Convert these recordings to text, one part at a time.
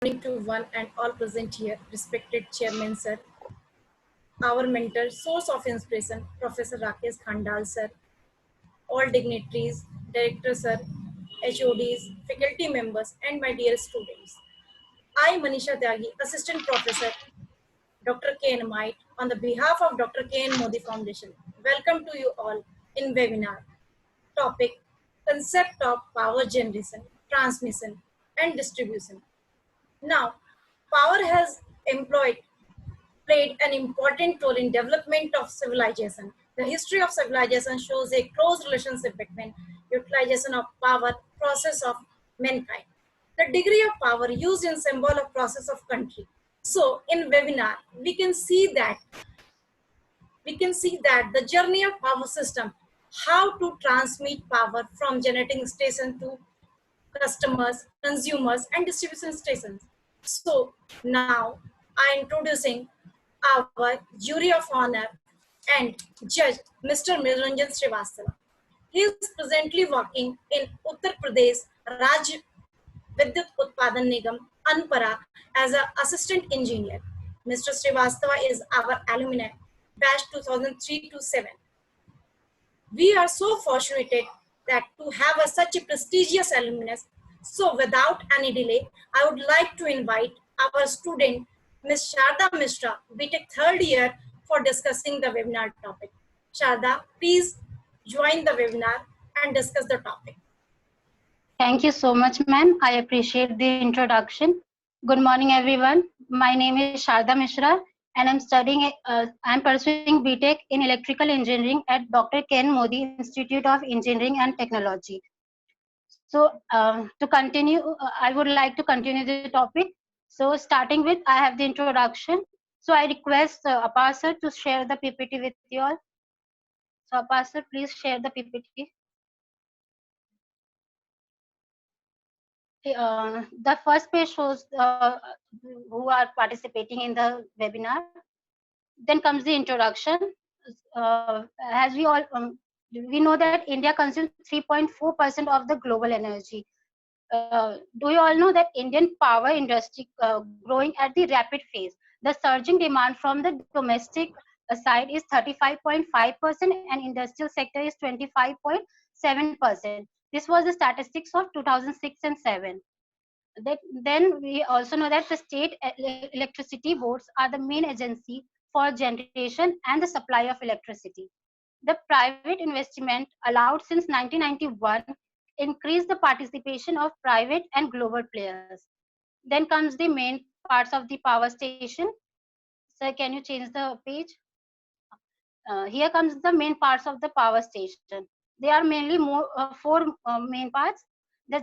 Morning to one and all present here, respected Chairman Sir, our mentor, source of inspiration, Professor Rakesh Khandal Sir, all dignitaries, Director Sir, HODs, faculty members, and my dear students. I, Manisha Tyagi, Assistant Professor, Dr. K. N. Might, on the behalf of Dr. K. N. Modi Foundation, welcome to you all in webinar. Topic: Concept of power generation, transmission, and distribution. Now, power has played an important role in development of civilization. The history of civilization shows a close relationship between utilization of power, process of mankind. The degree of power used in symbol of process of country. So in webinar, we can see that the journey of power system, how to transmit power from generating station to customers, consumers, and distribution stations. So now I am introducing our jury of honor and judge, Mr. Niranjan Srivastava. He is presently working in Uttar Pradesh Raj Vidyut Utpadan Nigam, Anpara, as an assistant engineer. Mr. Srivastava is our alumni, batch 2003 to 7. We are so fortunate that to have such a prestigious alumnus. So without any delay, I would like to invite our student, Ms. Sharda Mishra, BTech third year, for discussing the webinar topic. Sharda, please join the webinar and discuss the topic. Thank you so much, ma'am. I appreciate the introduction. Good morning, everyone. My name is Sharda Mishra, and I'm pursuing BTech in Electrical Engineering at Dr. Ken Modi Institute of Engineering and Technology. So, I would like to continue the topic. So, starting with, I have the introduction. So, I request Apar sir to share the PPT with you all. So, Apar sir, please share the PPT. The first page shows who are participating in the webinar. Then comes the introduction. As we know that India consumes 3.4% of the global energy. Do you all know that Indian power industry growing at the rapid phase? The surging demand from the domestic side is 35.5% and industrial sector is 25.7%. This was the statistics of 2006 and 7. Then we also know that the state electricity boards are the main agency for generation and the supply of electricity. The private investment allowed since 1991 increased the participation of private and global players. Then comes the main parts of the power station. Sir, can you change the page? Here comes the main parts of the power station. They are mainly four main parts. The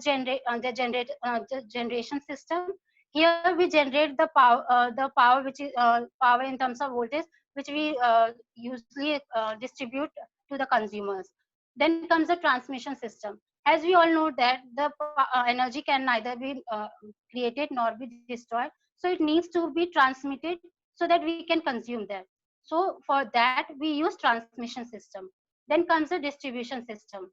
generation system. Here we generate the power which is power in terms of voltage, which we usually distribute to the consumers. Then comes the transmission system. As we all know that the energy can neither be created nor be destroyed, so it needs to be transmitted so that we can consume that. So for that we use transmission system. Then comes the distribution system.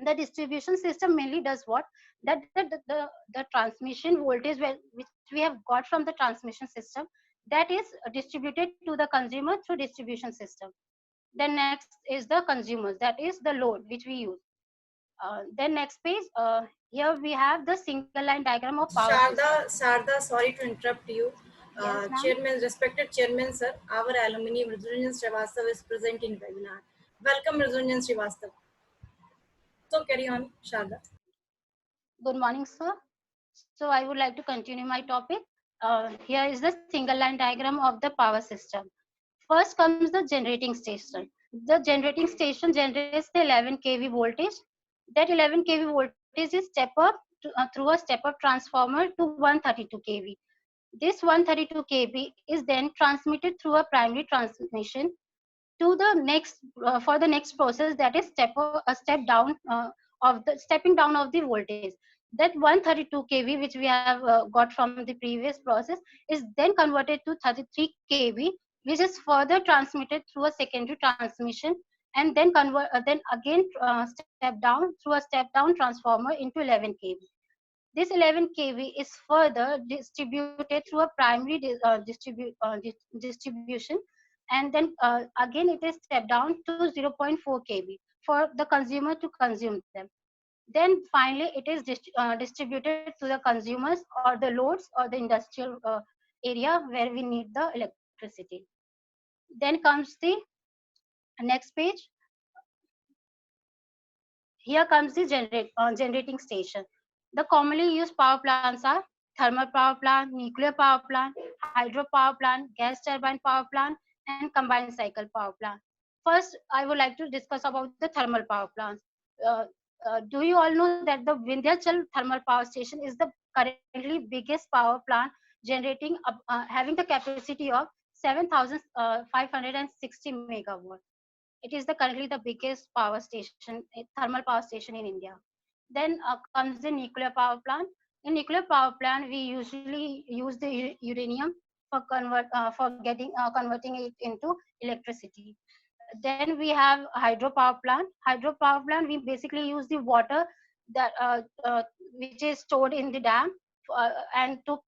The distribution system mainly does what? That the transmission voltage which we have got from the transmission system, that is distributed to the consumer through distribution system. Then next is the consumers, that is the load which we use. Then next page, here we have the single line diagram of power Sharda, sorry to interrupt you. Yes, Respected Chairman Sir, our alumni Mridunjan Srivastava is present in webinar. Welcome Mridunjan Srivastava. So carry on, Sharda. Good morning, sir. So I would like to continue my topic. Here is the single line diagram of the power system. First comes the generating station. The generating station generates the 11 kV voltage. That 11 kV voltage is step up through a step up transformer to 132 kV. This 132 kV is then transmitted through a primary transmission to the next for the next process, that is stepping down of the voltage. That 132 kV which we have got from the previous process is then converted to 33 kV, which is further transmitted through a secondary transmission and then again step down through a step down transformer into 11 kV. This 11 kV is further distributed through a primary distribution, and then again it is stepped down to 0.4 kV for the consumer to consume them. Then finally it is distributed to the consumers or the loads or the industrial area where we need the electricity. Then comes the next page. Here comes the generating station. The commonly used power plants are thermal power plant, nuclear power plant, hydro power plant, gas turbine power plant, and combined cycle power plant. First, I would like to discuss about the thermal power plants. Uh, do you all know that the Vindhyachal thermal power station is the currently biggest power plant, generating having the capacity of 7,560 megawatt. It is currently the biggest power station, thermal power station in India. Then comes the nuclear power plant. In nuclear power plant, we usually use the uranium for converting it into electricity. Then we have hydro power plant. Hydro power plant, we basically use the water that which is stored in the dam, and to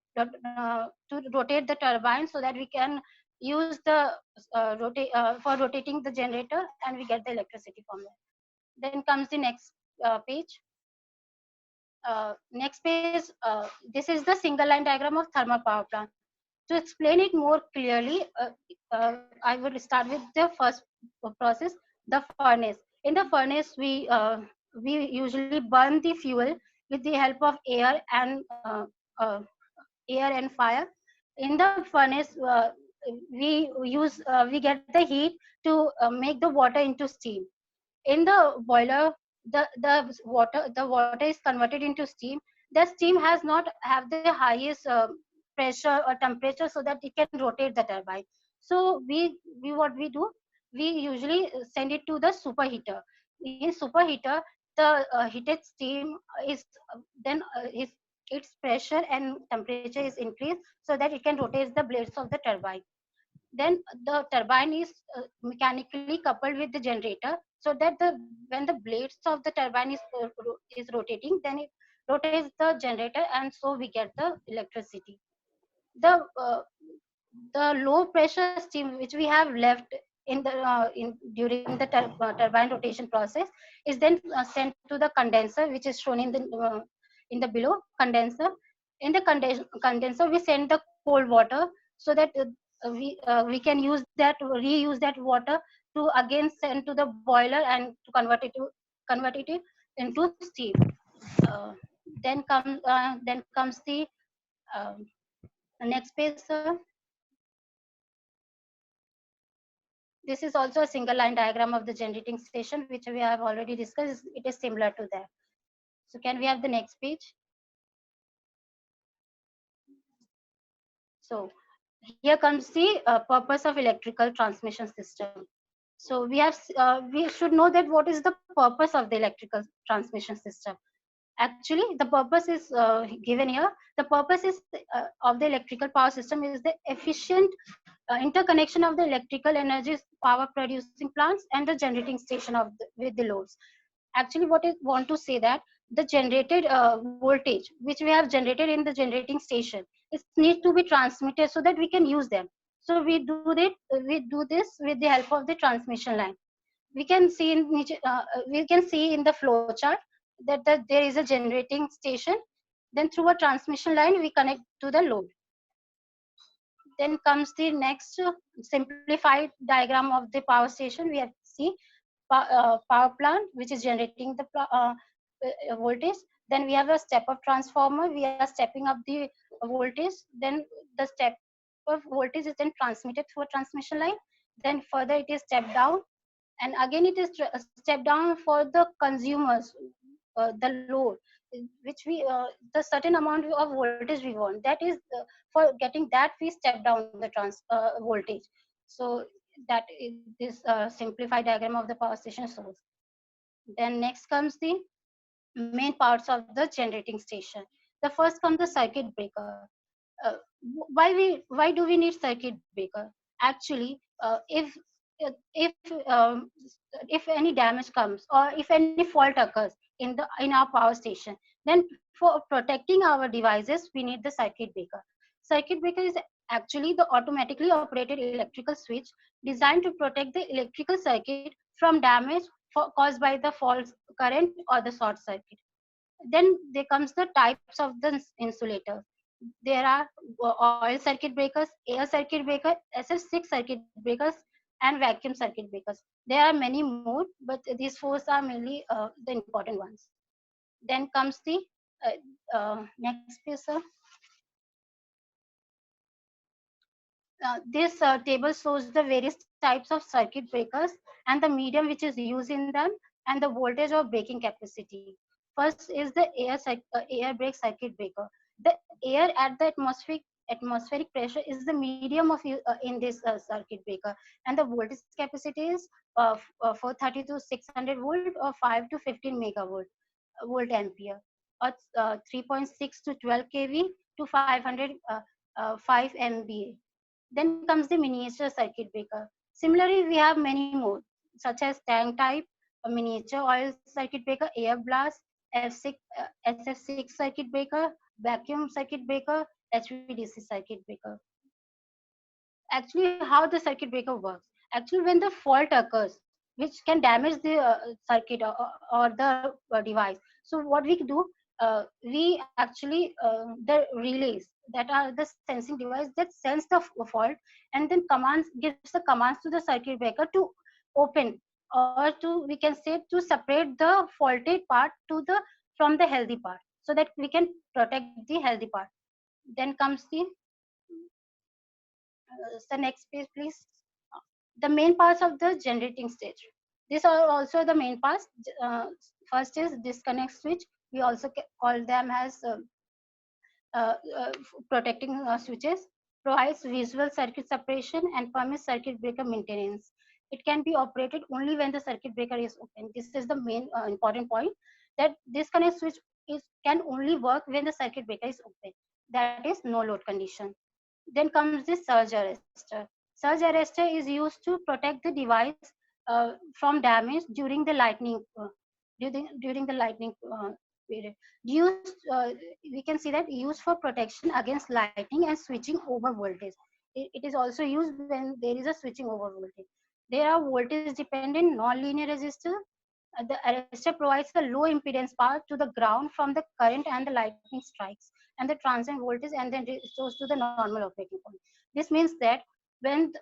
rotate the turbine so that we can use the for rotating the generator, and we get the electricity from there. Then comes the next page. Next page, this is the single line diagram of thermal power plant. To explain it more clearly, I will start with the first process, the furnace. In the furnace, we usually burn the fuel with the help of uh, air and fire. In the furnace, we get the heat to make the water into steam. In the boiler, the water is converted into steam. The steam has not have the highest pressure or temperature so that it can rotate the turbine. So we what we do, we usually send it to the superheater. In superheater, the heated steam is its pressure and temperature is increased so that it can rotate the blades of the turbine. Then the turbine is mechanically coupled with the generator so that when the blades of the turbine is rotating, then it rotates the generator, and so we get the electricity. The uh, the low pressure steam which we have left during the turbine rotation process is then sent to the condenser, which is shown in the below condenser. In the condenser, we send the cold water so that we can reuse that water to again send to the boiler and to convert it into steam. uh, then comes the um, next page, sir. This is also a single line diagram of the generating station, which we have already discussed. It is similar to that. So can we have the next page? So here comes the purpose of electrical transmission system. So we should know that what is the purpose of the electrical transmission system. Actually, the purpose is given here. The purpose is of the electrical power system is the efficient interconnection of the electrical energy power producing plants and the generating station with the loads. Actually, what I want to say that the generated voltage which we have generated in the generating station, it needs to be transmitted so that we can use them. So we do this with the help of the transmission line. We can see in the flow chart that there is a generating station. Then through a transmission line, we connect to the load. Then comes the next simplified diagram of the power station. We have see power plant, which is generating the voltage. Then we have a step up transformer. We are stepping up the voltage. Then the step of voltage is then transmitted through a transmission line. Then further it is stepped down, and again it is step down for the consumers, the load which the certain amount of voltage we want, that is for getting that we step down the voltage. So that is this simplified diagram of the power station source. Then next comes the main parts of the generating station. The first comes the circuit breaker. uh, why do we need circuit breaker? Actually, if um, if any damage comes or if any fault occurs in our power station. Then for protecting our devices, we need the circuit breaker. Circuit breaker is actually the automatically operated electrical switch designed to protect the electrical circuit from damage caused by the false current or the short circuit. Then there comes the types of the insulator. There are oil circuit breakers, air circuit breaker, SF6 circuit breakers, and vacuum circuit breakers. There are many more, but these four are mainly the important ones. Then comes the next page, sir. This table shows the various types of circuit breakers and the medium which is used in them and the voltage or breaking capacity. First is the air brake circuit breaker. The air at the atmospheric pressure is the medium of in this circuit breaker, and the voltage capacity is 430 to 600 volt or 5 to 15 megavolt volt ampere, or 3.6 to 12 kV to 500 5 MVA. Then comes the miniature circuit breaker. Similarly, we have many more, such as tank type, a miniature oil circuit breaker, air blast, F6, SF6 circuit breaker, vacuum circuit breaker, HVDC circuit breaker. Actually, how the circuit breaker works. Actually, when the fault occurs, which can damage the circuit or the device. So what we do, we actually the relays that are the sensing device that sense the fault, and then commands gives the commands to the circuit breaker to open, or to, we can say, to separate the faulted part to the from the healthy part, so that we can protect the healthy part. Then comes the next page, please. The main parts of the generating stage. These are also the main parts. First is disconnect switch. We also call them as protecting switches. Provides visual circuit separation and permits circuit breaker maintenance. It can be operated only when the circuit breaker is open. This is the main important point, that disconnect switch can only work when the circuit breaker is open. That is no load condition. Then comes the surge arrestor. Surge arrestor is used to protect the device from damage during the lightning period. Used, we can see that used for protection against lightning and switching over voltage. It is also used when there is a switching over voltage. There are voltage dependent non-linear resistor. The arrestor provides a low impedance power to the ground from the current and the lightning strikes, and the transient voltage, and then restores to the normal operating point. This means that when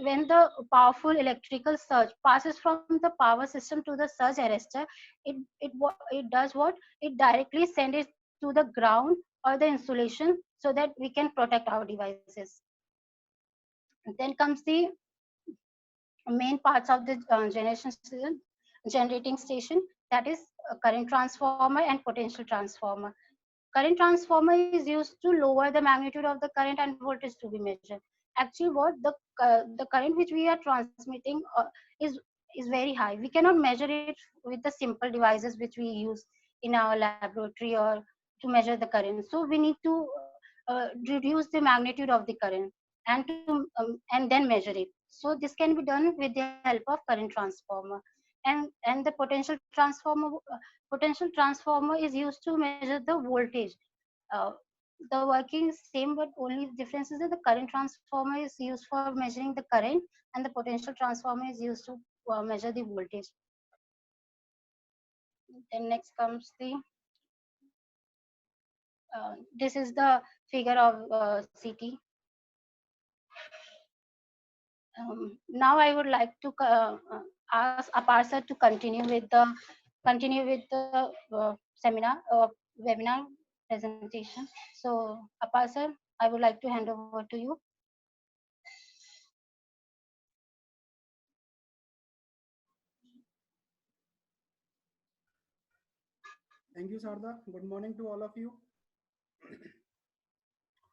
when the powerful electrical surge passes from the power system to the surge arrestor, it does what? It directly sends it to the ground or the insulation, so that we can protect our devices. Then comes the main parts of the generating station, that is current transformer and potential transformer. Current transformer is used to lower the magnitude of the current and voltage to be measured. Actually, what the current which we are transmitting is very high. We cannot measure it with the simple devices which we use in our laboratory or to measure the current. So we need to reduce the magnitude of the current, and then measure it. So this can be done with the help of current transformer. And the potential transformer is used to measure the voltage. uh, the working is same, but only difference is that the current transformer is used for measuring the current, and the potential transformer is used to measure the voltage. Then next comes the this is the figure of CT. Now I would like to ask Aparsa to continue with the seminar webinar presentation. So Aparsa, I would like to hand over to you. Thank you, Sarda. Good morning to all of you.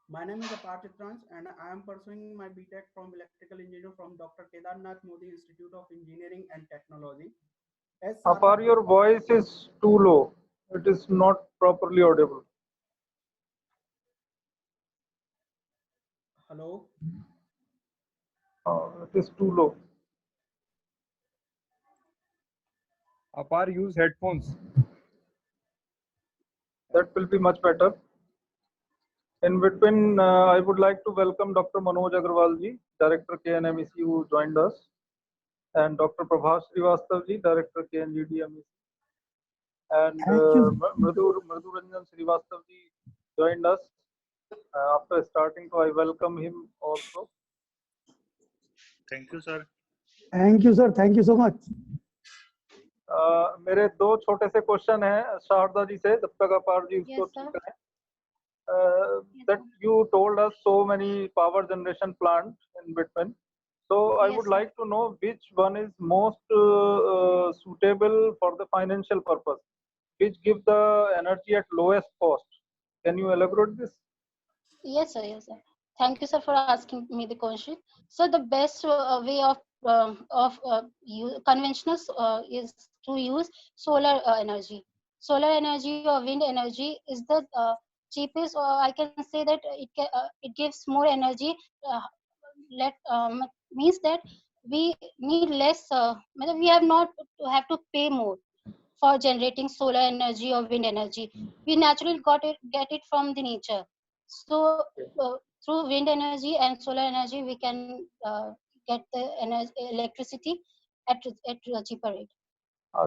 My name is Apar Chitrans and I am pursuing my BTech from Electrical Engineer from Dr. Kedarnath Modi Institute of Engineering and Technology. As Apar, your voice is too low. It is not properly audible. Hello. It is too low. Apar, use headphones. That will be much better. In between, I would like to welcome Dr. Manoj Agarwal ji, Director KNMEC, who joined us, and Dr. Prabhas Srivastav ji, Director KNGD MEC, and Thank you. Madhu Ranjan Srivastav ji joined us. After starting, so I welcome him also. Thank you, sir. Thank you, sir. Thank you so much. मेरे दो छोटे से question हैं शारदा जी से, जब तक अपार जी उसको Yes, sir. ठीक करें. That you told us so many power generation plants in between. So I Yes, would sir. like to know which one is most suitable for the financial purpose, which give the energy at lowest cost. Can you elaborate this? Yes, sir. Yes, sir. Thank you, sir, for asking me the question. So the best way of conventional is to use solar energy. Solar energy or wind energy is the cheapest, or I can say that it gives more energy. Uh, Means that we need less. We have not to have to pay more for generating solar energy or wind energy. We naturally get it from the nature. So through wind energy and solar energy, we can get the electricity at a cheaper rate.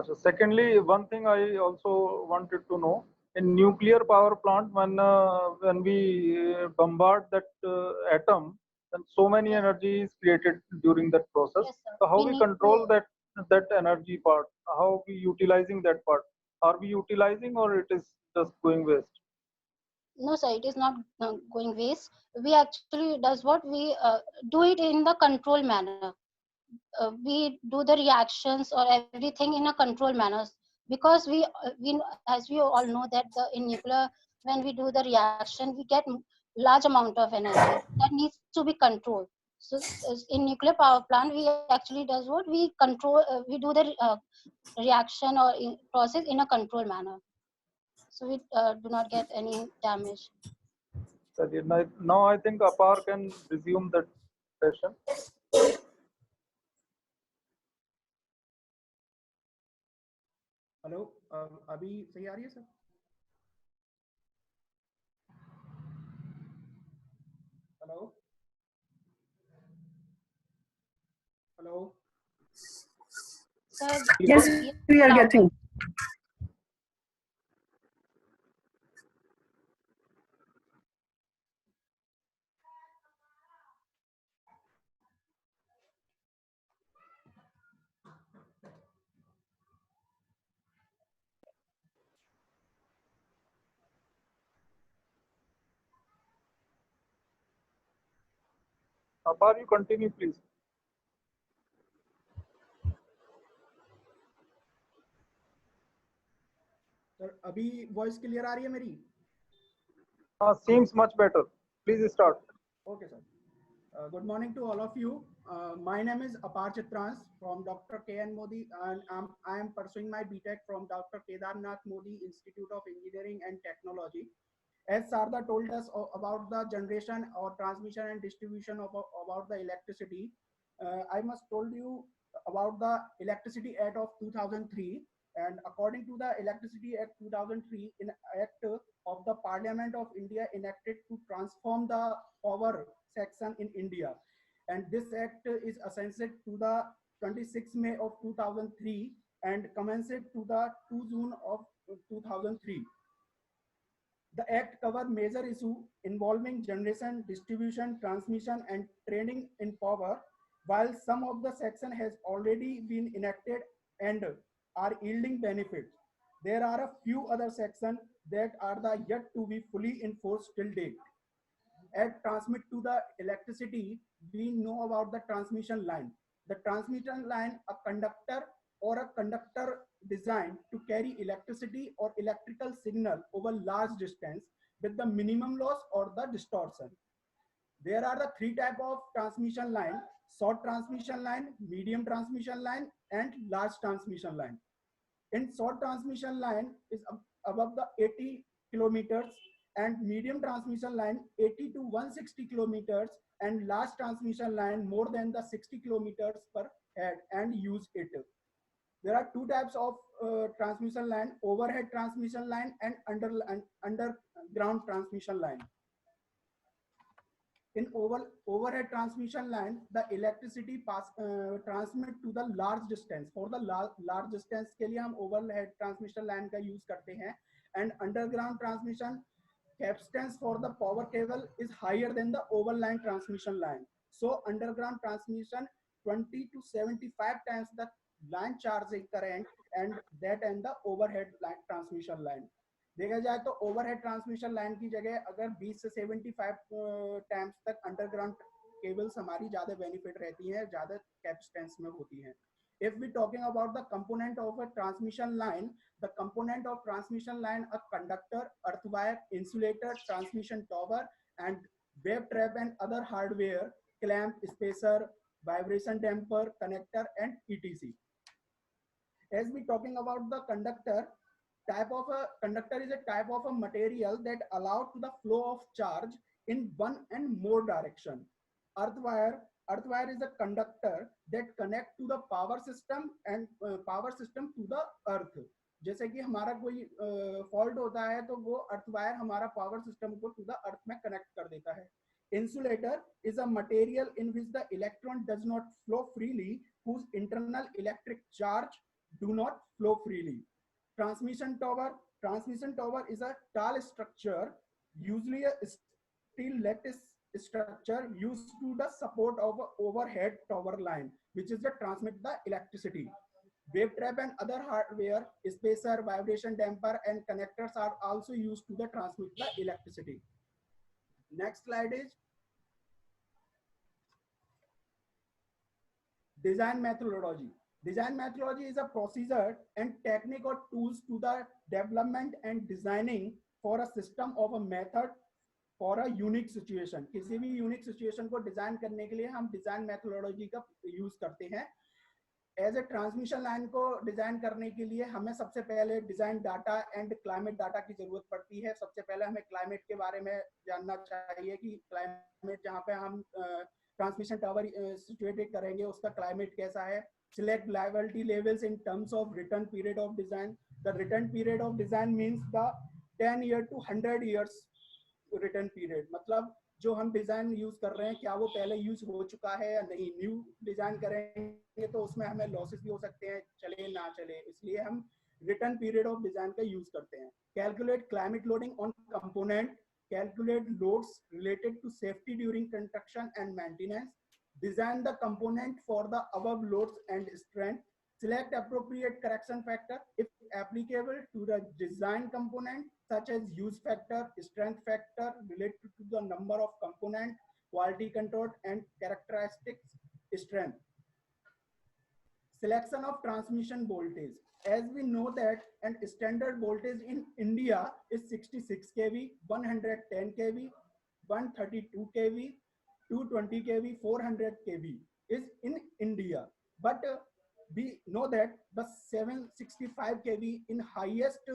So secondly, one thing I also wanted to know, in nuclear power plant, when we bombard that atom, then so many Yes. energy is created during that process. Yes, sir. So how We we need control to. that energy part? How we utilizing that part? Are we utilizing or it is just going waste? No, sir, it is not going waste. We actually does what we do it in the control manner. We do the reactions or everything in a control manner, because as we all know that in nuclear, when we do the reaction, we get large amount of energy that needs to be controlled. So in nuclear power plant, we actually does what we control. We do the reaction or process in a control manner, so we do not get any damage. Now I think Apar can resume that session. Hello अभी सही आ रही है sir? Hello hello Sir, Yes, yes, we are louder. getting. Apar, you continue, please. Sir अभी voice clear आ रही है मेरी? Seems much better. Please start. Okay, sir. Good morning to all of you. My name is Apar Chitrans from Dr. K.N. Modi, and I am pursuing my BTech from Dr. Kedarnath Modi Institute of Engineering and Technology. As Sarda told us about the generation or transmission and distribution of about the electricity, I must told you about the Electricity Act of 2003. And according to the Electricity Act 2003, in Act of the Parliament of India enacted to transform the power section in India. And this act is assented to the 26 May of 2003 and commenced to the 2 June of 2003. The act covers major issues involving generation, distribution, transmission, and trading in power, while some of the section has already been enacted and are yielding benefits. There are a few other sections that are yet to be fully enforced till date. Act transmit to the electricity, we know about the transmission line. The transmission line, a conductor or a conductor designed to carry electricity or electrical signal over large distance with the minimum loss or the distortion. There are the three types of transmission line: short transmission line, medium transmission line, and large transmission line. In short transmission line is above the 80 kilometers, and medium transmission line 80 to 160 kilometers, and large transmission line more than the 60 kilometers per head and use it. There are two types of transmission line: overhead transmission line and underground transmission line. In overhead transmission line, the electricity transmit to the large distance. For the large distance के लिए हम overhead transmission line का use करते हैं. And underground transmission capacitance for the power cable is higher than the overline transmission line. So underground transmission 20 to 75 times the line charging current and that and the overhead line transmission line. देखा जाए तो overhead transmission line की जगह अगर 20 से 75 times तक underground cables हमारी ज्यादा बेनिफिट रहती है, ज्यादा कैपेसिटेंस में होती हैं. If we talking about the component of a transmission line, the component of transmission line are conductor, earth wire, insulator, transmission tower, and wave trap and other hardware, clamp, spacer, vibration damper, connector, and etc. As we talking about the conductor, conductor is a type of a material that allows to the flow of charge in one and more direction. Earth wire is a conductor that connect to the power system and power system to the earth. जैसे कि हमारा कोई fault होता है तो वो earth wire हमारा power system को टू द अर्थ में कनेक्ट कर देता है. Insulator is a material in which the electron does not flow freely, whose internal electric charge do not flow freely. Transmission tower is a tall structure, usually a steel lattice structure used to the support of an overhead tower line, which is to transmit the electricity. Wave trap and other hardware, spacer, vibration damper, and connectors are also used to the transmit the electricity. Next slide is design methodology. Design methodology is a procedure and technique or tools to the development and designing for a system of a method for a unique situation. किसी भी unique situation को design करने के लिए हम design methodology का use करते हैं. एज ए ट्रांसमिशन लाइन को डिजाइन करने के लिए हमें सबसे पहले design data and climate data की जरूरत पड़ती है. सबसे पहले हमें क्लाइमेट के बारे में जानना चाहिए कि क्लाइमेट जहाँ पे हम ट्रांसमिशन टावर सिचुएटेड करेंगे उसका क्लाइमेट कैसा है. Select liability levels in terms of return period of design. The return period of design means the 10 year to 100 years return period. मतलब जो हम डिजाइन यूज कर रहे हैं क्या वो पहले यूज हो चुका है या नहीं. न्यू डिजाइन करेंगे तो उसमें हमें लॉसेस भी हो सकते हैं, चले ना चले, इसलिए हम रिटर्न पीरियड ऑफ डिजाइन का यूज करते हैं. Calculate climate loading on component. Calculate loads related to safety during construction and maintenance. Design the component for the above loads and strength. Select appropriate correction factor if applicable to the design component, such as use factor, strength factor related to the number of component, quality control, and characteristics strength. Selection of transmission voltage. As we know that and standard voltage in India is 66 kV, 110 kV, 132 kV, 220 kV, 400 kV is in India. But we know that the 765 kV in highest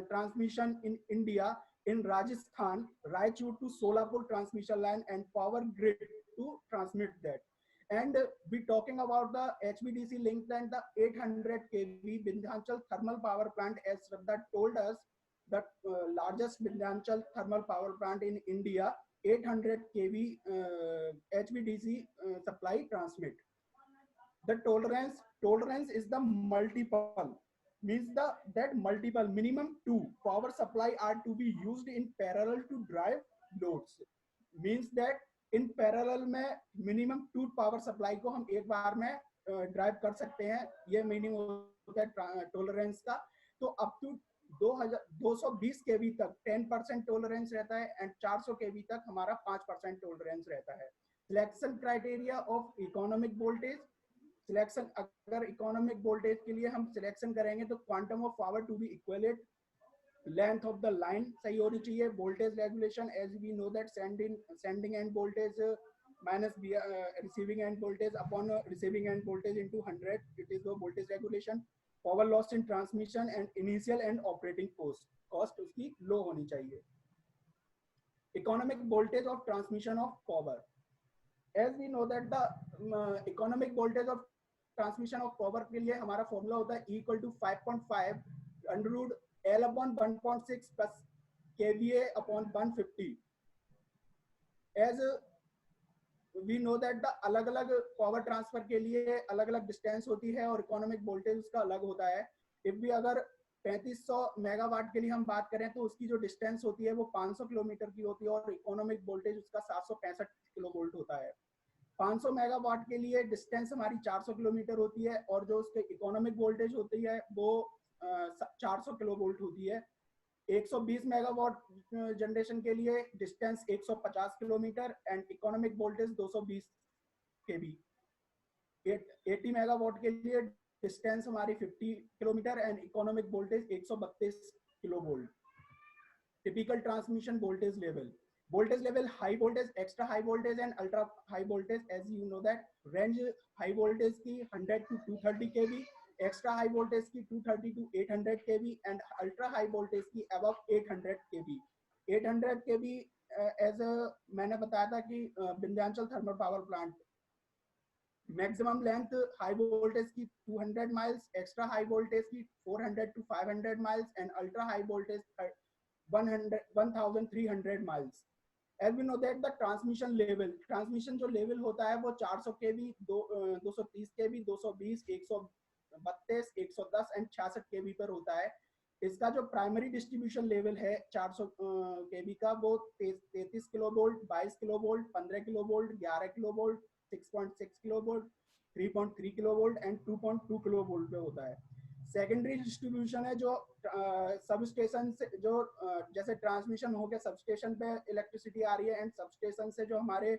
transmission in India in Rajasthan, Raichur to Solapur transmission line and power grid to transmit that. And we talking about the HVDC link line, the 800 kV Vindhyachal thermal power plant, as Shraddha told us, the largest Vindhyachal thermal power plant in India, 800 kV HVDC supply transmit. The tolerance is the multiple, means that multiple minimum 2 power supply are to be used in parallel to drive loads. Means that in parallel में minimum 2 power supply को हम एक बार में drive कर सकते हैं. ये meaning होता है टॉलरेंस का. तो अप टू 220 केवी तक 10% टॉलरेंस रहता है एंड 400 केवी तक हमारा 5% टॉलरेंस रहता है. Selection criteria of economic voltage. Selection अगर इकोनॉमिक वोल्टेज के लिए हम सिलेक्शन करेंगे तो quantum of power to be equated, length of the line सही होनी चाहिए. Voltage regulation, as we know that sending end voltage minus receiving end voltage upon receiving end voltage into 100, it is the voltage regulation. Power loss in transmission and initial and operating cost उसकी low होनी चाहिए. Economic voltage of transmission of power. As we know that the economic voltage of transmission of power के लिए हमारा formula होता है E = 5.5 √L/1.6 plus kVA/150. As we know that the अलग अलग पावर ट्रांसफर के लिए अलग अलग डिस्टेंस होती है और इकोनॉमिक वोल्टेज उसका अलग होता है. इफ भी अगर 3500 मेगावाट के लिए हम बात करें तो उसकी जो डिस्टेंस होती है वो 500 किलोमीटर की होती है और इकोनॉमिक वोल्टेज उसका 765 किलोवोल्ट होता है. 500 मेगावाट के लिए डिस्टेंस हमारी 400 किलोमीटर होती है और जो उसके इकोनॉमिक वोल्टेज होती है वो 400 किलोवोल्ट होती है. 120 मेगावाट जनरेशन के लिए distance 150 kilometre and economic voltage 220 KV. 80 megawatt के लिए डिस्टेंस हमारी 50 kilometre and economic voltage 132 kilovolt. Typical transmission voltage level high voltage, extra high voltage and ultra high voltage. As you know that range high voltage की 100 to 230 KV, extra high voltage की 230 to 800 KV and ultra high voltage की above 800 KV. 800 KV as मैंने बताया था कि Vindhyachal thermal power plant maximum length high voltage की 200 miles, extra high voltage की 400 to 500 miles and ultra high voltage 1300 miles. As we know that the transmission जो level होता है वो 400 केवी, 230 केवी, 220, 132, 110 एंड 66 केवी पर होता है. इसका जो प्राइमरी डिस्ट्रीब्यूशन लेवल है 400 केवी का वो 33 kilovolt, 22 kilovolt, 15 kilovolt, 11 kilovolt, 6.6 kilovolt, 3.3 kilovolt and 2.2 kilovolt पे होता है. सेकेंडरी डिस्ट्रीब्यूशन है जो सब स्टेशन से जो जैसे ट्रांसमिशन हो गया, सब स्टेशन पे इलेक्ट्रिसिटी आ रही है एंड सब स्टेशन से जो हमारे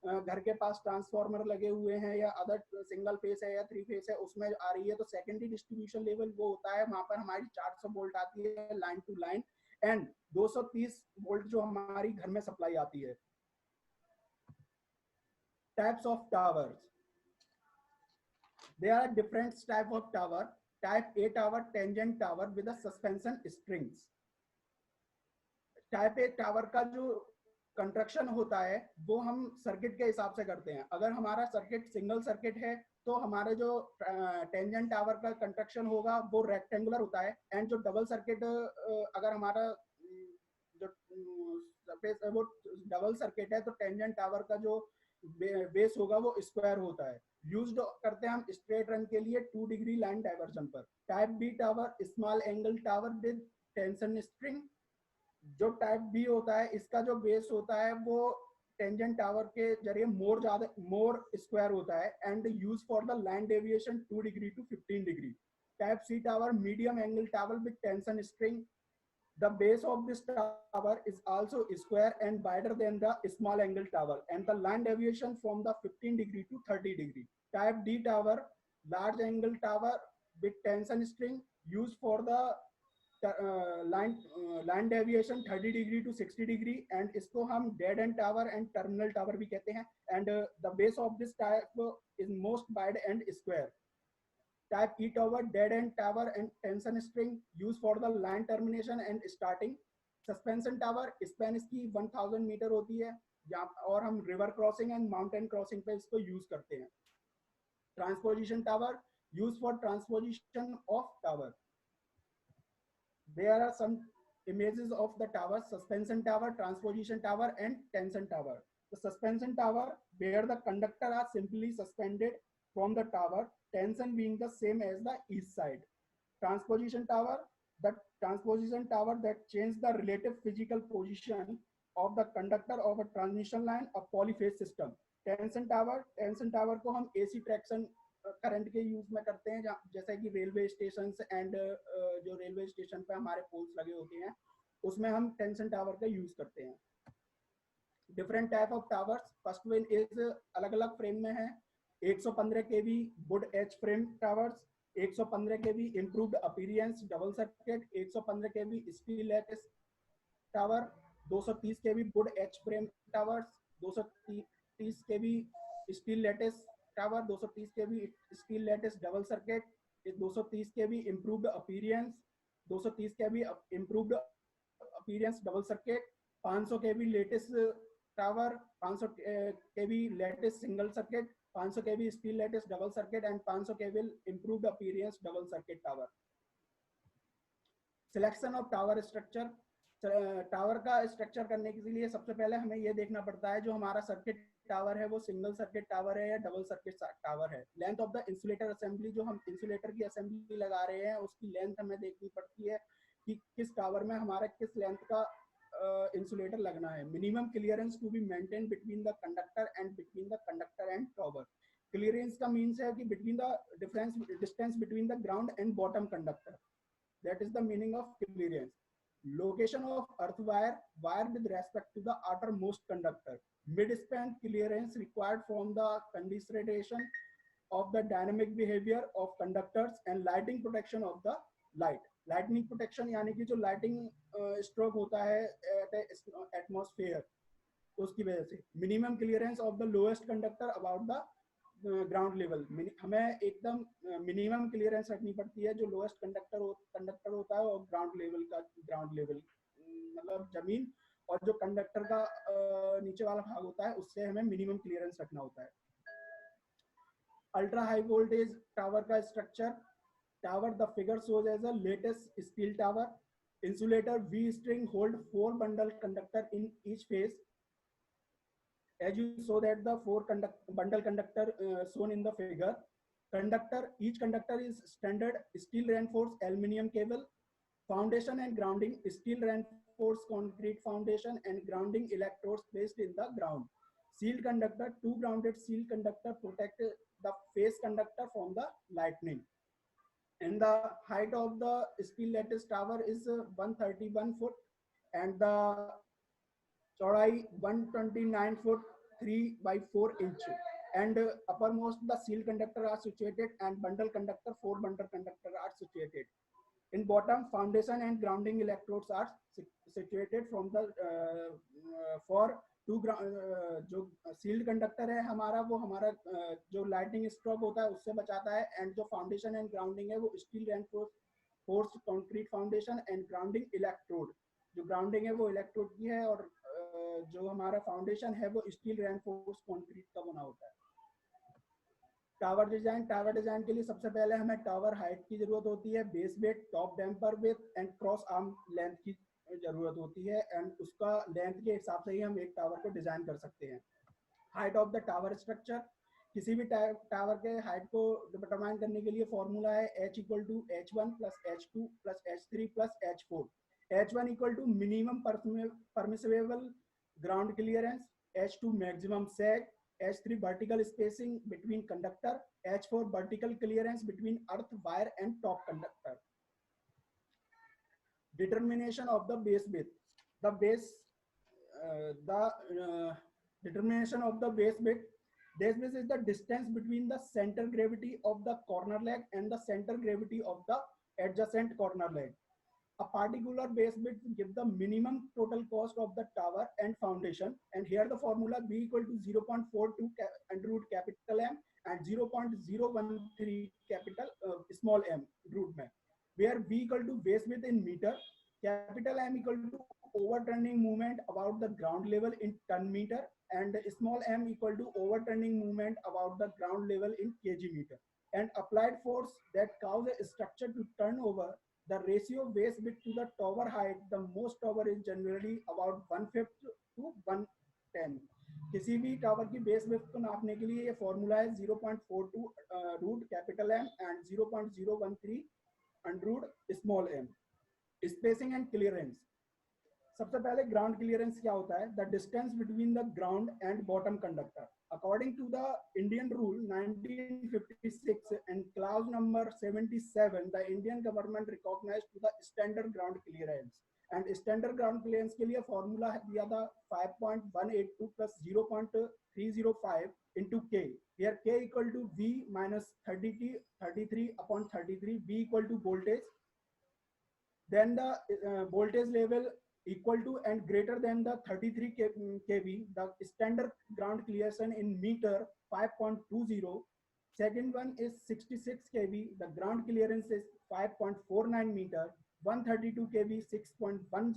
घर के पास ट्रांसफार्मर लगे हुए हैं या अदर सिंगल फेस है या 3 फेस है उसमें आ रही है. तो सेकेंडरी डिस्ट्रीब्यूशन लेवल वो होता है, वहां पर हमारी 400 वोल्ट आती है line to line and 230 volt जो हमारी घर में सप्लाई आती है. Types of towers, there are different type of tower. Type A tower, tangent tower with a suspension strings. Type A tower का जो कंस्ट्रक्शन होता है वो हम सर्किट के हिसाब से करते हैं. अगर हमारा सर्किट सिंगल सर्किट है तो हमारे जो टेंजेंट टावर का कंस्ट्रक्शन होगा वो रेक्टेंगुलर होता है एंड जो डबल सर्किट अगर हमारा जो सरफेस वो डबल सर्किट है तो टेंजेंट टावर का जो बेस होगा वो स्क्वायर होता है. यूज्ड करते हैं हम स्ट्रेट रन के लिए 2 डिग्री लाइन डाइवर्जन पर. Type B tower, small angle tower with tension string. जो टाइप बी होता है इसका जो बेस होता है वो टेंजेंट टावर के जरिए मोर स्क्वायर होता है and use for the line deviation 2 degree to 15 degree. Type C tower, medium angle tower with tension string. The base of this tower is also square and wider than the small angle tower and the line deviation from the 15 degree to 30 degree. Type D tower, large angle tower with tension string used for the line deviation 30 degree to 60 degree and इसको हम dead end tower and terminal tower भी कहते हैं and the base of this type is most wide and square. Type E tower, dead end tower and tension string used for the line termination and starting. Suspension tower, span इसकी 1000 metre होती है और हम river crossing and mountain crossing पे इसको use करते हैं. Transposition tower, use for transposition of tower. There are some images of the tower: suspension tower, transposition tower and tension tower. The suspension tower where the conductor are simply suspended from the tower, tension being the same as the east side. Transposition tower, the transposition tower that change the relative physical position of the conductor of a transmission line, a polyphase system. Tension tower को हम AC traction current के use में करते हैं जैसे कि railway station and जो railway station पे हमारे पोल्स लगे होते हैं उसमें हम टेंशन टावर का यूज करते हैं. Different type of towers. First one is अलग अलग फ्रेम में है. 115 KV wood H frame towers, 115 KV improved appearance double circuit, 115 KV steel lattice tower, 230 KV wood H frame towers, 230 KV steel lattice tower, 230 KV steel lattice double circuit, 230 KV improved appearance, 230 KV improved appearance double circuit, 500 KV latest tower, 500 KV latest single circuit, 500 kV steel lattice double circuit and 500 kV improved appearance double circuit tower. Selection of tower structure, tower का structure करने के लिए सबसे पहले हमें ये देखना पड़ता है जो हमारा सर्किट टावर है वो सिंगल सर्किट टावर है या डबल सर्किट टावर है। Length of the insulator assembly, जो हम इंसुलेटर की असेंबली लगा रहे हैं उसकी लेंथ हमें देखनी पड़ती है कि किस टावर में हमारा किस लेंथ का इंसुलेटर लगना है। Minimum clearance to be maintain between the conductor and tower. Clearance का मीन्स है कि between the distance between the ground and bottom conductor, that is the meaning of clearance. Location of earth wire with respect to the outermost conductor. Mid-span clearance required from the consideration of the dynamic behavior of conductors and lighting protection of the light. Lightning protection यानी कि जो lighting stroke होता है atmosphere, उसकी वजह से। Minimum clearance of the lowest conductor about the ground level, हमें एकदम मिनिमम क्लियरेंस रखनी पड़ती है जो लोएस्ट कंडक्टर होता है और ग्राउंड लेवल मतलब जमीन और जो कंडक्टर का नीचे वाला भाग होता है उससे हमें मिनिमम क्लियरेंस रखना होता है। अल्ट्रा हाई वोल्टेज टावर का structure, tower the figure shows as a latest steel tower, insulator V string hold 4 bundle conductor in each phase. As you saw that the 4 bundle conductor shown in the figure. Each conductor is standard steel reinforced aluminum cable. Foundation and grounding, steel reinforced concrete foundation and grounding electrodes placed in the ground. Sealed conductor, 2 grounded sealed conductor protect the face conductor from the lightning. And the height of the steel lattice tower is 131 foot and the चौड़ाई 129 foot 3 by 4 inch, and uppermost the sealed conductor are situated and bundle conductor 4 bundle conductor are situated. In bottom, foundation and grounding electrodes are situated from the for 2 जो sealed conductor है हमारा वो हमारा जो lightning stroke होता है उससे बचाता है, and जो foundation and grounding है वो steel reinforced concrete foundation and grounding electrode, जो grounding है वो electrode की है और जो हमारा फाउंडेशन है वो स्टील रेनफोर्स कंक्रीट का बना होता है। टावर डिजाइन के लिए सबसे पहले हमें टावर हाइट की जरूरत होती है, base weight, top damper width and cross arm length की जरूरत होती है, एंड उसका लेंथ के हिसाब से ही हम एक टावर को डिजाइन कर सकते हैं। Height of the tower structure, किसी भी टावर के हाइट को डिटरमाइन करने के लिए फॉर्मूला है h = h1 + h2 + h3 + h4। h1 = minimum permissible ground clearance, h2 maximum sag, h3 vertical spacing between conductor, h4 vertical clearance between earth wire and top conductor. Determination of the base width. Determination of the base width. Base width is the distance between the center gravity of the corner leg and the center gravity of the adjacent corner leg. A particular base width gives the minimum total cost of the tower and foundation, and here the formula B = 0.42 under root capital M and 0.013 capital small m root में, where B = base width in meter, capital M = overturning movement about the ground level in ton meter, and small m = overturning movement about the ground level in kg meter, and applied force that causes a structure to turn over. The ratio base width to the tower height, the most tower is generally about 1/5 to 1/10. किसी भी tower की base width को नापने के लिए ये formula है 0.42 root capital M and 0.013 under root small m. Spacing and clearance, सबसे पहले ग्राउंड क्लियरेंस क्या होता है? The distance between the ground and bottom conductor. According to the Indian rule 1956 and clause number 77, the Indian government recognized to the standard ground clearance, and standard ground clearance के लिए formula दिया था 5.182 plus 0.305 into K. Here K = V minus 33/33, V = voltage. Then the voltage level equal to and greater than the 33 kV, the standard ground clearance in meter 5.20. Second one is 66 kV, the ground clearance is 5.49 meter. 132 kV 6.10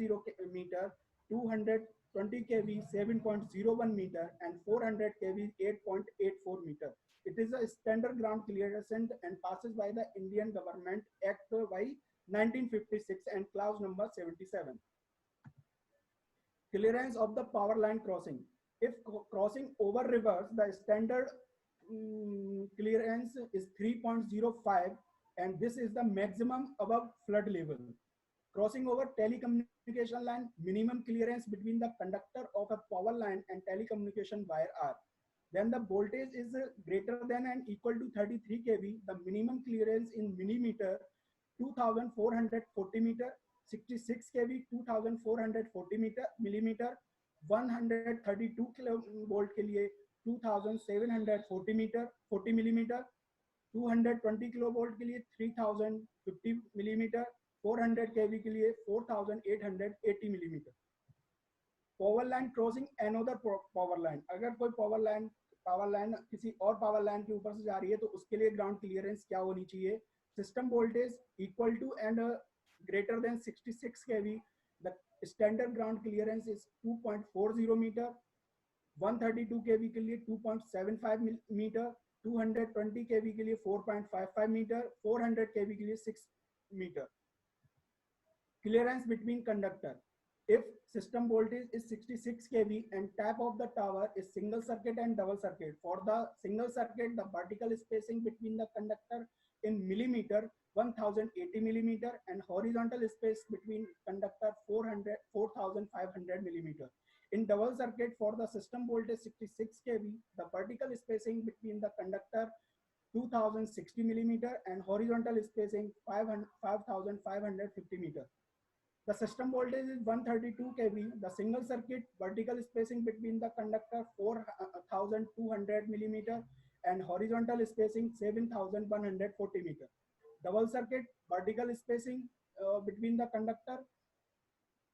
meter. 200 20 kV 7.01 meter, and 400 kV 8.84 meter. It is a standard ground clearance and passes by the Indian Government Act by 1956 and clause number 77. Clearance of the power line crossing. If crossing over rivers, the standard clearance is 3.05, and this is the maximum above flood level. Crossing over telecommunication line, minimum clearance between the conductor of a power line and telecommunication wire are. Then the voltage is greater than and equal to 33 kV. The minimum clearance in millimeter 2440 meter, 66 kV 2440 millimeter, 132 kilovolt के लिए 2740 metre 40 millimetre, 220 kilovolt के लिए 3050 millimetre, 400 केवी के लिए 4880 millimetre. Power line crossing another power line. अगर कोई power line किसी और पावर लाइन के ऊपर से जा रही है तो उसके लिए ग्राउंड क्लियरेंस क्या होनी चाहिए? System voltage equal to and greater than 66 kV. The standard ground clearance is 2.40 meter. 132 kV के लिए 2.75 मीटर, 220 kV के लिए 4.55 मीटर, 400 kV के लिए 6 metre. Clearance between conductor. If system voltage is 66 kV and tap of the tower is single circuit and double circuit, for the single circuit, the vertical spacing between the conductor in millimeter 1080 millimeter and horizontal space between conductor 4500 millimeter. In double circuit, for the system voltage 66 kV, the vertical spacing between the conductor 2060 millimeter and horizontal spacing 5550 meter. The system voltage is 132 kV. The single circuit vertical spacing between the conductor 4200 millimeter and horizontal spacing 7140 meter. Double circuit vertical spacing between the conductor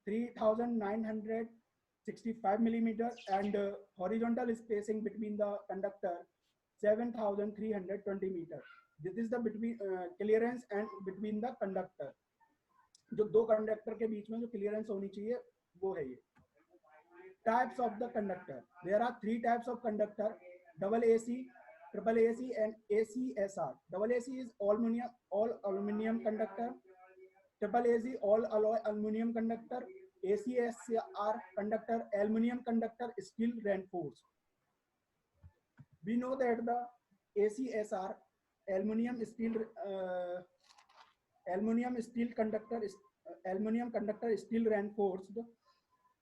3965 millimeter and horizontal spacing between the conductor 7320 meter. This is the between clearance and between the conductor. जो दो conductor के बीच में जो clearance होनी चाहिए वो है ये. Types of the conductor. There are 3 types of conductor: double AC, triple AC, and ACSR. Double AC is all aluminum conductor. Triple AC all alloy aluminum conductor. ACSR conductor aluminum conductor steel reinforced. We know that the ACSR aluminum conductor steel reinforced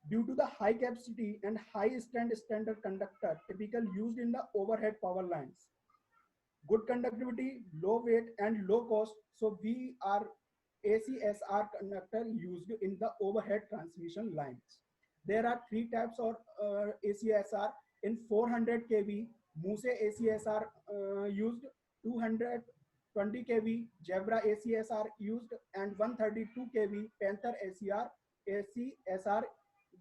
due to the high capacity and high standard conductor typical used in the overhead power lines. Good conductivity, low weight and low cost, so we are ACSR conductor used in the overhead transmission lines. There are 3 types of ACSR. In 400 kV Muse ACSR used, 220 kV Zebra ACSR used, and 132 kV Panther ACSR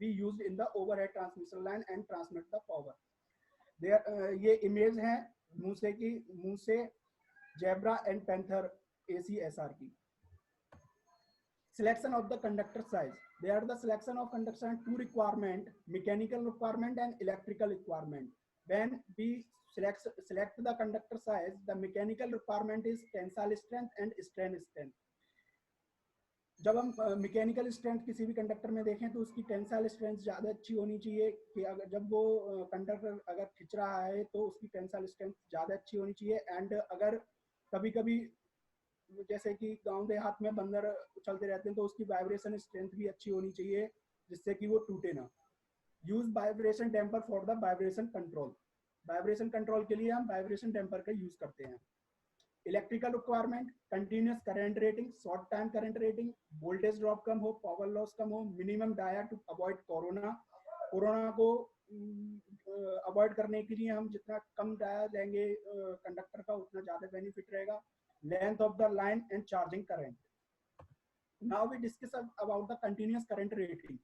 we used in the overhead transmission line and transmit the power. There ये image है Muse, Zebra and Panther ACSR की. Selection of the conductor size. There are the selection of conductor 2 requirement: mechanical requirement and electrical requirement. When we select the conductor size, the mechanical requirement is tensile strength and strain strength. जब हम mechanical strength किसी भी conductor में देखें तो उसकी tensile strength ज़्यादा अच्छी होनी चाहिए कि अगर जब वो कंडक्टर अगर खिंच रहा है तो उसकी टेंसाइल स्ट्रेंथ ज़्यादा अच्छी होनी चाहिए. एंड अगर कभी कभी जैसे कि गांव देहात में बंदर चलते रहते हैं तो उसकी वाइब्रेशन स्ट्रेंथ भी अच्छी होनी चाहिए जिससे कि वो टूटे ना. Use vibration damper for the vibration control. Vibration control के लिए हम वाइब्रेशन डैम्पर का यूज करते हैं. Electrical requirement: continuous current rating, short time current rating, voltage drop कम हो, पावर लॉस कम हो, minimum dia to avoid corona. Corona को अवॉइड करने के लिए हम जितना कम डाया लेंगे कंडक्टर का उतना ज्यादा बेनिफिट रहेगा. Length of the line and charging current. Now we discuss about the continuous current rating.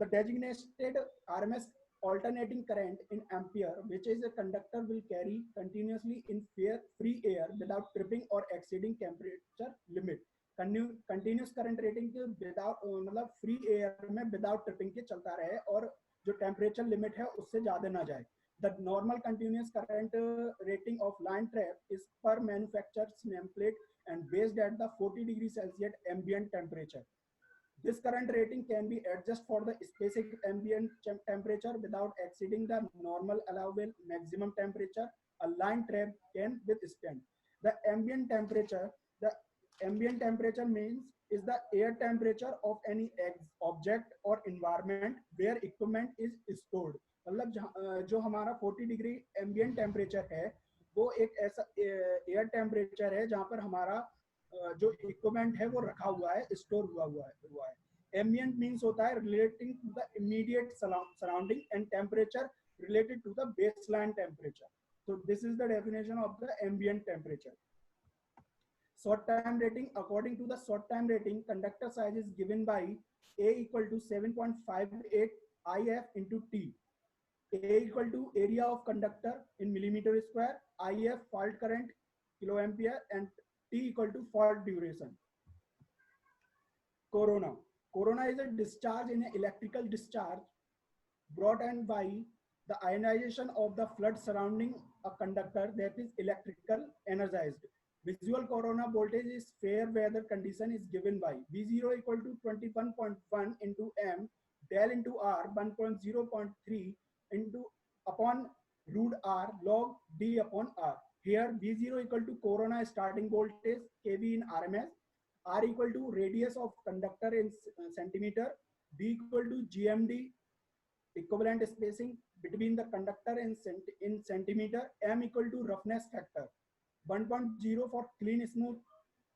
The designated RMS alternating current in ampere, which is a conductor will carry continuously in free air without tripping or exceeding temperature limit. Continuous current rating के without मतलब free air में without tripping के चलता रहे और जो temperature limit है उससे ज्यादा ना जाए. The normal continuous current rating of line trap is per manufacturer's nameplate and based at the 40 degrees Celsius ambient temperature. This current rating can be adjusted for the specific ambient temperature without exceeding the normal allowable maximum temperature a line trap can withstand. The ambient temperature means is the air temperature of any object or environment where equipment is stored. मतलब जो हमारा 40 degree ambient temperature है वो एक ऐसा air temperature है जहां पर हमारा जो इक्विपमेंट है वो रखा हुआ है, स्टोर हुआ है. एम्बियंट मींस होता है relating to the immediate surrounding and temperature related to the baseline temperature. So this is the definition of the ambient temperature. Short time rating. According to the short time rating, conductor size is given by A equal to 7.58 IF into T. A equal to area of conductor in millimeter square, IF fault current kiloampere, and T equal to fault duration. Corona. Corona is a discharge in an electrical discharge brought on by the ionization of the fluid surrounding a conductor that is electrical energized. Visual corona voltage is fair weather condition is given by V0 equal to 21.1 into M del into R 1.0.3 into upon root R log D upon R. Here V0 equal to corona starting voltage kV in RMS, R equal to radius of conductor in centimeter, D equal to GMD equivalent spacing between the conductor in centimeter, M equal to roughness factor 1.0 for clean smooth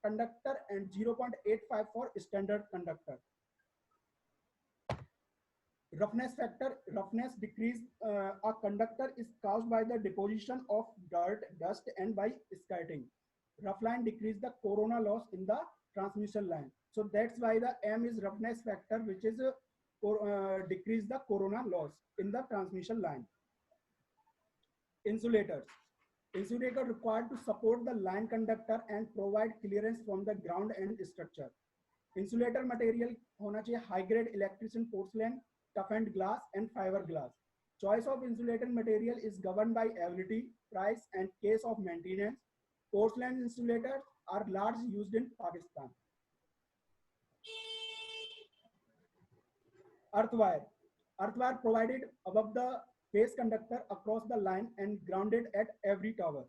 conductor and 0.85 for standard conductor. Roughness factor. Roughness decrease a conductor is caused by the deposition of dirt, dust, and by skirting. Rough line decrease the corona loss in the transmission line. So that's why the M is roughness factor, which is decrease the corona loss in the transmission line. Insulators. Insulator required to support the line conductor and provide clearance from the ground and structure. Insulator material होना चाहिए high grade electrician porcelain, toughened glass, and fiber glass. Choice of insulator material is governed by availability, price, and case of maintenance. Porcelain insulators are largely used in Pakistan. Earth wire. Earth wire provided above the base conductor across the line and grounded at every tower.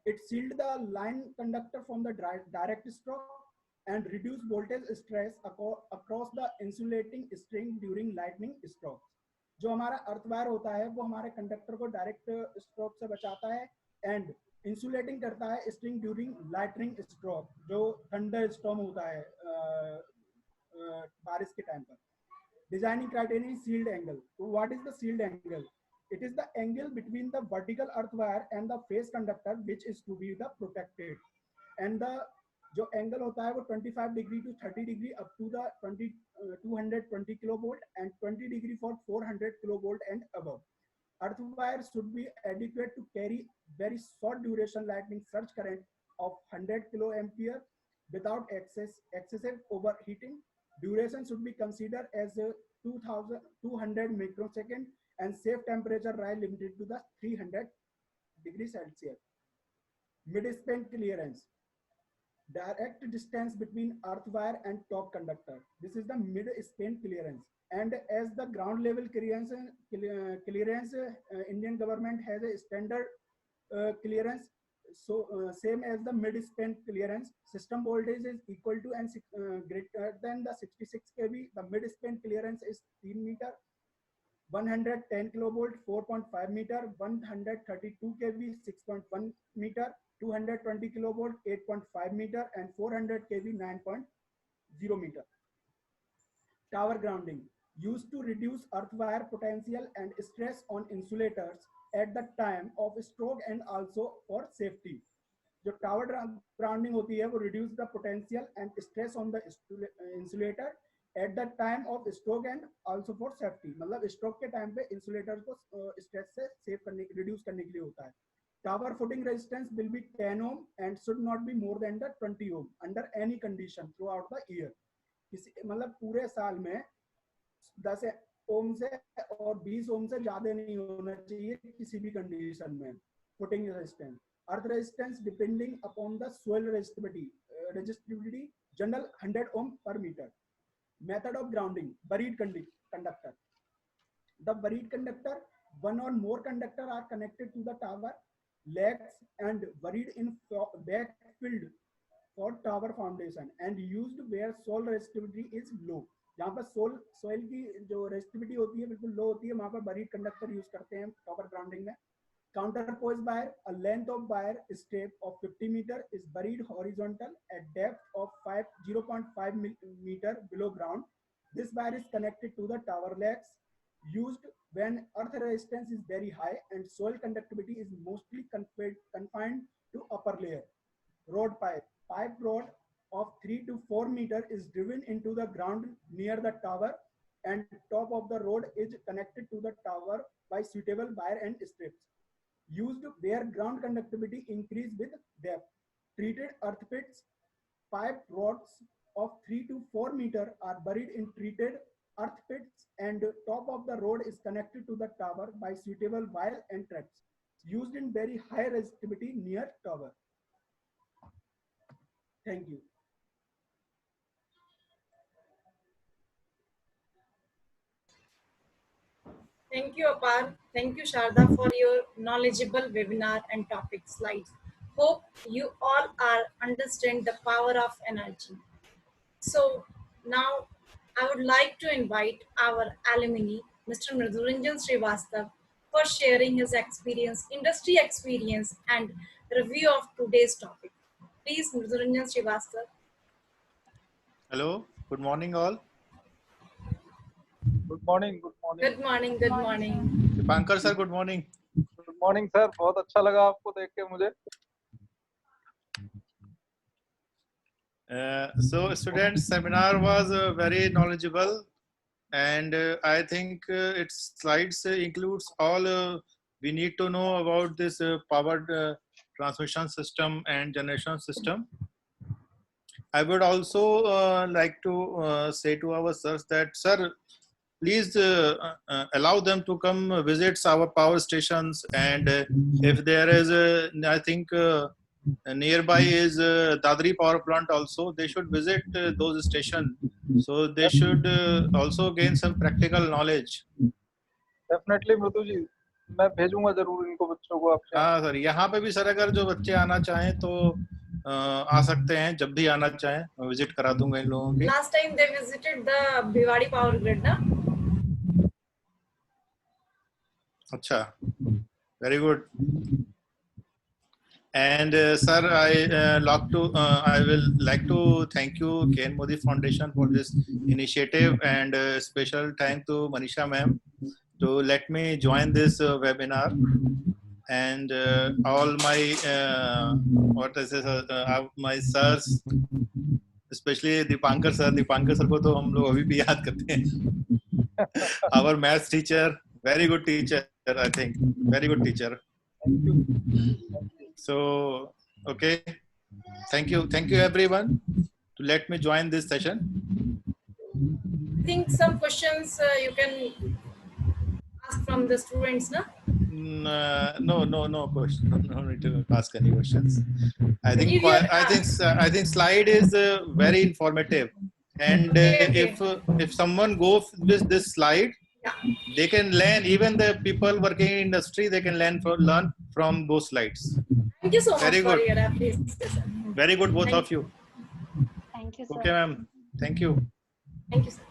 It sealed the line conductor from the direct stroke and reduced voltage stress across the insulating string during lightning strokes. जो हमारा earth wire होता है वो हमारे conductor को direct stroke से बचाता है एंड इंसुलेटिंग करता है स्ट्रिंग ड्यूरिंग लाइटनिंग स्ट्रोक, जो थंडर स्टॉर्म होता है बारिश के टाइम पर. Designing criteria is sealed angle. So what is the sealed angle? It is the angle between the vertical earth wire and the face conductor which is to be the protected. And the जो angle होता है वो 25 degree to 30 degree up to the 220 kilovolt and 20 degree for 400 kilovolt and above. Earth wire should be adequate to carry very short duration lightning surge current of 100 kiloampere without excessive overheating. Duration should be considered as 200 microsecond and safe temperature rise limited to the 300 degrees Celsius. Mid-span clearance. Direct distance between earth wire and top conductor. This is the mid-span clearance. And as the ground level clearance, Indian government has a standard clearance. So same as the mid-span clearance, system voltage is equal to and greater than the 66 kV. The mid-span clearance is 3 meter, 110 kilovolt 4.5 meter, 132 kV 6.1 meter, 220 kilovolt 8.5 meter, and 400 kV 9.0 meter. Tower grounding used to reduce earth wire potential and stress on insulators at the time of stroke and also for safety. जो tower grounding होती है वो reduce the potential and stress on the insulator at the time of stroke and also for safety. मतलब stroke के time पे insulator को stress से save करने रिड्यूस करने के लिए होता है. Tower footing resistance will be 10 ohm and should not be more than the 20 ohm under any condition throughout the year. किसी मतलब पूरे साल में 10 ओम से और 20 ओम से ज्यादा नहीं होना चाहिए किसी भी कंडीशन में. Footing resistance, earth resistance depending upon the soil resistivity, general 100 ohm per meter. Method of grounding, buried conductor. The buried conductor, one or more conductor are connected to the tower legs and buried in backfilled for tower foundation and used where soil resistivity is low. जहाँ पर soil की जो resistivity होती है बिल्कुल लो होती है, वहां पर बरीड कंडक्टर यूज करते हैं टॉवर ग्राउंडिंग में. Counterpoise wire, a length of wire strip of 50 meter is buried horizontal at depth of 0.5 meter below ground. This wire is connected to the tower legs, used when earth resistance is very high and soil conductivity is mostly confined to upper layer. Road pipe. Pipe rod of 3 to 4 meter is driven into the ground near the tower and top of the road is connected to the tower by suitable wire and strips. Used where ground conductivity increase with depth. Treated earth pits. Pipe rods of 3 to 4 meter are buried in treated earth pits and top of the road is connected to the tower by suitable wire and tracks. Used in very high resistivity near tower. Thank you. Thank you, Apar. Thank you, Sharda, for your knowledgeable webinar and topic slides. Hope you all are understand the power of energy. So now I would like to invite our alumni, Mr. Mridhuranjan Srivastav, for sharing his experience, industry experience, and review of today's topic. Please, Mridhuranjan Srivastav. Hello, good morning all. Good morning. Good morning. Good morning. Good morning. Dipankar sir, good morning. Good morning, sir. बहुत अच्छा लगा आपको देख के मुझे. So students, seminar was very knowledgeable, and I think its slides includes all we need to know about this powered transmission system and generation system. I would also like to say to our sirs that, sir, please allow them to come visit our power stations, and if there is I think nearby is Dadri power plant also, they should visit those stations, so they should also gain some practical knowledge. Definitely, मृदु जी, मैं भेजूंगा जरूर इनको बच्चों को आपके. हाँ sir, यहाँ पे भी सर अगर जो बच्चे आना चाहें तो आ सकते हैं, जब भी आना चाहें विजिट करा दूंगा इन लोगों की. Last time they visited the Bhiwadi power grid, na? अच्छा, very good. And sir, I will like to thank you KN Modi Foundation for this initiative, and special thank to Manisha ma'am to let me join this webinar, and all my my sirs, especially Dipankar sir को तो हम लोग अभी भी याद करते हैं. Our maths teacher, very good teacher, I think, very good teacher. Thank you. So, okay, thank you everyone to let me join this session. I think some questions you can ask from the students, na? No question. No need to ask any questions. I think You hear- I think slide is very informative, and Okay. if someone goes with this slide, Yeah. they can learn. Even the people working in industry, they can learn from those slides. Thank you so much Very for good. your appreciation. Very good, both Thank of you. Thank you, sir. Okay, ma'am. Thank you. Thank you, sir.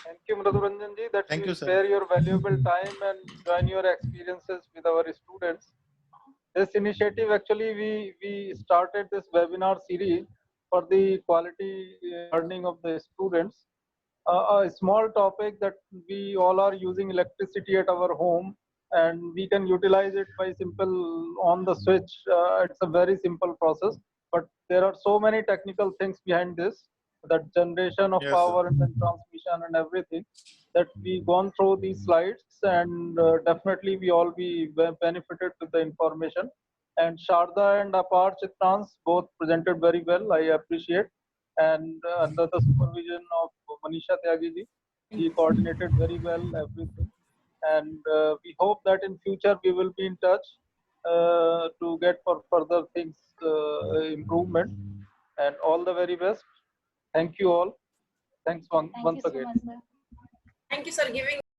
Thank you, Mridhuranjan ji, that Thank you you, sir. spare your valuable time and join your experiences with our students. This initiative, actually, we started this webinar series for the quality learning of the students. A small topic that we all are using electricity at our home, and we can utilize it by simple on the switch. It's a very simple process, but there are so many technical things behind this, that generation of Yes, power sir. and then transmission and everything, that we gone through these slides, and definitely we all be benefited with the information. And Sharda and Apar Chitrans both presented very well, I appreciate, and under the supervision of Manisha Tyagi ji. He coordinated very well everything, and we hope that in future we will be in touch to get for further things improvement. And all the very best. Thank you all. Thanks Thank you once so again. much, sir. Thank you, sir, giving